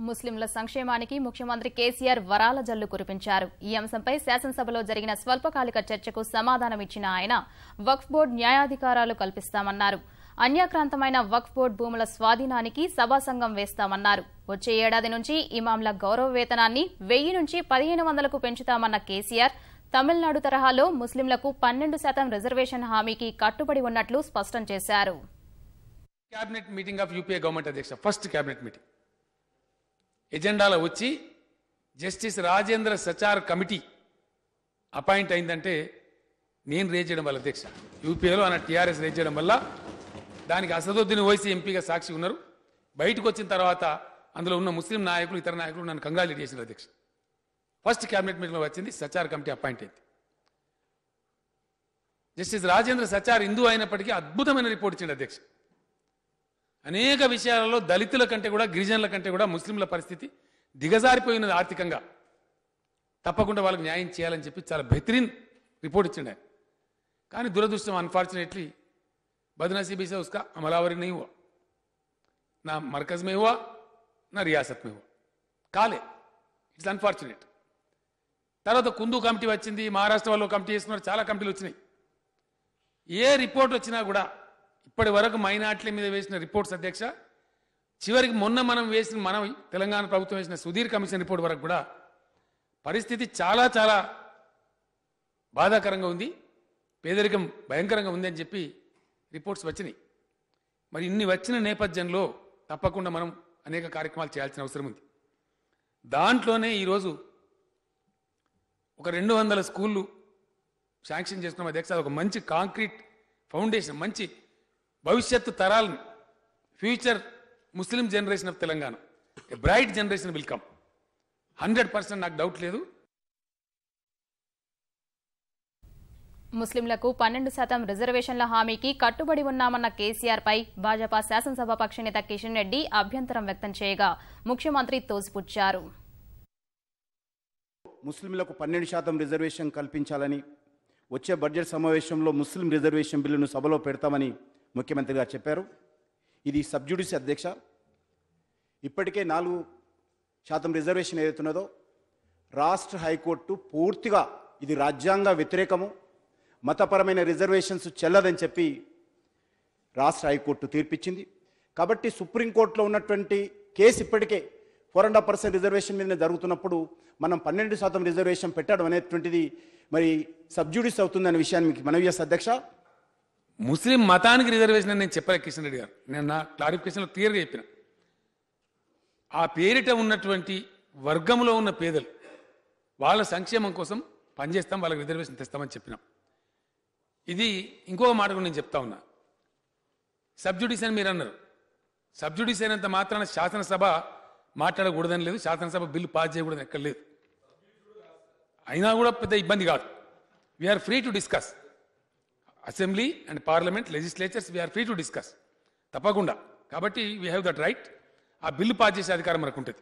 ముస్లింల సంక్షేమానికి ముఖ్యమంత్రి కేసీఆర్ వరాల జల్లు కురిపించారు. ఈ అంశంపై శాసనసభలో జరిగిన స్వల్పకాలిక చర్చకు సమాధానమిచ్చిన ఆయన వక్ఫ్ బోర్డు న్యాయాధికారాలు కల్పిస్తామన్నారు. అన్యాక్రాంతమైన వక్ఫ్ బోర్డు భూముల స్వాధీనానికి సభా సంఘం వేస్తామన్నారు. వచ్చే ఏడాది నుంచి ఇమాంల గౌరవ వేతనాన్ని 1000 నుంచి 1500కు పెంచుతామన్న కేసీఆర్ తమిళనాడు తరహాలో ముస్లింలకు 12% రిజర్వేషన్ హామీకి కట్టుబడి ఉన్నట్లు స్పష్టం చేశారు. Cabinet meeting of UPA government अध्यक्ष फस्ट कैबिनेट मीटिंग एजेंडाలో వచ్చి justice Rajendra Sachar committee appoint అయిందంటే నేను రేజ్ చేయడం వల్ల అధ్యక్ష యూపీఏలో అన్న టీఆర్ఎస్ రేజ్ చేయడం వల్ల దానికి అసదుద్దీన్ ఓవైసీ ఎంపీగా సాక్షి ఉన్నారు. బయటకు వచ్చిన తర్వాత అందులో ఉన్న ముస్లిం నాయకులు ఇతర నాయకులు నన్ను కంగ్రాచులేట్ చేశారు అధ్యక్ష. ఫస్ట్ క్యాబినెట్ మీటింగ్లో వచ్చింది సచార్ కమిటీ అపాయింట్ అయింది. జస్టిస్ రాజేంద్ర సచార్ హిందూ అయినప్పటికీ అద్భుతమైన రిపోర్ట్ ఇచ్చింది అధ్యక్ష. అనేక విషయాలలో దళితుల కంటే కూడా గిరిజనుల కంటే కూడా ముస్లింల పరిస్థితి దిగజారిపోయినది ఆర్థికంగా. తప్పకుండా వాళ్ళకి న్యాయం చేయాలని చెప్పి చాలా బెహతరీన్ రిపోర్ట్ ఇచ్చిండు ఆయన. కానీ దురదృష్టం अनफॉर्चुनेटली बदनसीबी से उसका अमलावरी नहीं हुआ, ना मरकज में हुआ ना रियासत में हुआ. కాలే ఇట్స్ अनफॉर्चुनेट. తర్వాత కుందు కమిటీ వచ్చింది, మహారాష్ట్ర వాళ్ళు కమిటీ చేస్తున్నారు, చాలా కమిటీలు వచ్చినాయి. ఏ రిపోర్ట్ వచ్చినా కూడా ఇప్పటి వరకు మైనార్టీల మీద వేసిన రిపోర్ట్స్ అధ్యక్ష చివరికి మొన్న మనం తెలంగాణ ప్రభుత్వం వేసిన సుధీర్ కమిషన్ రిపోర్ట్ వరకు కూడా పరిస్థితి చాలా చాలా బాధాకరంగా ఉంది, పేదరికం భయంకరంగా ఉంది అని చెప్పి రిపోర్ట్స్ వచ్చినాయి. మరి ఇన్ని వచ్చిన నేపథ్యంలో తప్పకుండా మనం అనేక కార్యక్రమాలు చేయాల్సిన అవసరం ఉంది. దాంట్లోనే ఈరోజు ఒక 200 స్కూళ్ళు శాంక్షన్ చేసుకున్నాం అధ్యక్ష. అది ఒక మంచి కాంక్రీట్ ఫౌండేషన్, మంచి భవిష్యత్తు తరాలను, future Muslim generation of Telangana, a bright generation will come. 100% నాకు డౌట్ లేదు. ముస్లింలకు 12% రిజర్వేషన్ల హామీకి కట్టుబడి ఉన్నామన్న కేసీఆర్ పై భాజపా శాసనసభ పక్షనేత కిషన్ రెడ్డి అభ్యంతరం వ్యక్తం చేయగా ముఖ్యమంత్రి తోసిపుచ్చారు. ముస్లింలకు 12% రిజర్వేషన్ కల్పించాలని వచ్చే బడ్జెట్ సమావేశంలో ముస్లిం రిజర్వేషన్ బిల్లును సభలో పెడతామని ముఖ్యమంత్రి గారు చెప్పారు. ఇది సబ్జుడిస్ అధ్యక్ష. ఇప్పటికే 4% రిజర్వేషన్ ఏదైతున్నదో రాష్ట్ర హైకోర్టు పూర్తిగా ఇది రాజ్యాంగ వ్యతిరేకము, మతపరమైన రిజర్వేషన్స్ చెల్లదని చెప్పి రాష్ట్ర హైకోర్టు తీర్పిచ్చింది. కాబట్టి సుప్రీంకోర్టులో ఉన్నటువంటి కేసు ఇప్పటికే 4.5% రిజర్వేషన్ మీదనే జరుగుతున్నప్పుడు మనం 12% రిజర్వేషన్ పెట్టడం అనేటువంటిది మరి సబ్జుడిస్ అవుతుందనే విషయాన్ని మీకు మనవి చేస్తా అధ్యక్ష. ముస్లిం మతానికి రిజర్వేషన్ అని నేను చెప్పలే కిషన్ రెడ్డి గారు, నేను నా క్లారిఫికేషన్లో క్లియర్గా చెప్పిన. ఆ పేరిట ఉన్నటువంటి వర్గంలో ఉన్న పేదలు వాళ్ళ సంక్షేమం కోసం పనిచేస్తాం, వాళ్ళకి రిజర్వేషన్ తెస్తామని చెప్పినాం. ఇది ఇంకొక మాట కూడా నేను చెప్తా ఉన్నా. సబ్జుడిస్ అని మీరు అన్నారు. సబ్జుడిస్ అయినంత మాత్రాన శాసనసభ మాట్లాడకూడదని లేదు, శాసనసభ బిల్లు పాస్ చేయకూడదని ఎక్కడ లేదు. అయినా కూడా పెద్ద ఇబ్బంది కాదు. We are free to discuss. Assembly and parliament legislatures we are free to discuss తప్పకుండా. కాబట్టి వీ హ్యావ్ దట్ రైట్. ఆ బిల్లు పాస్ చేసే అధికారం మనకు ఉంటుంది.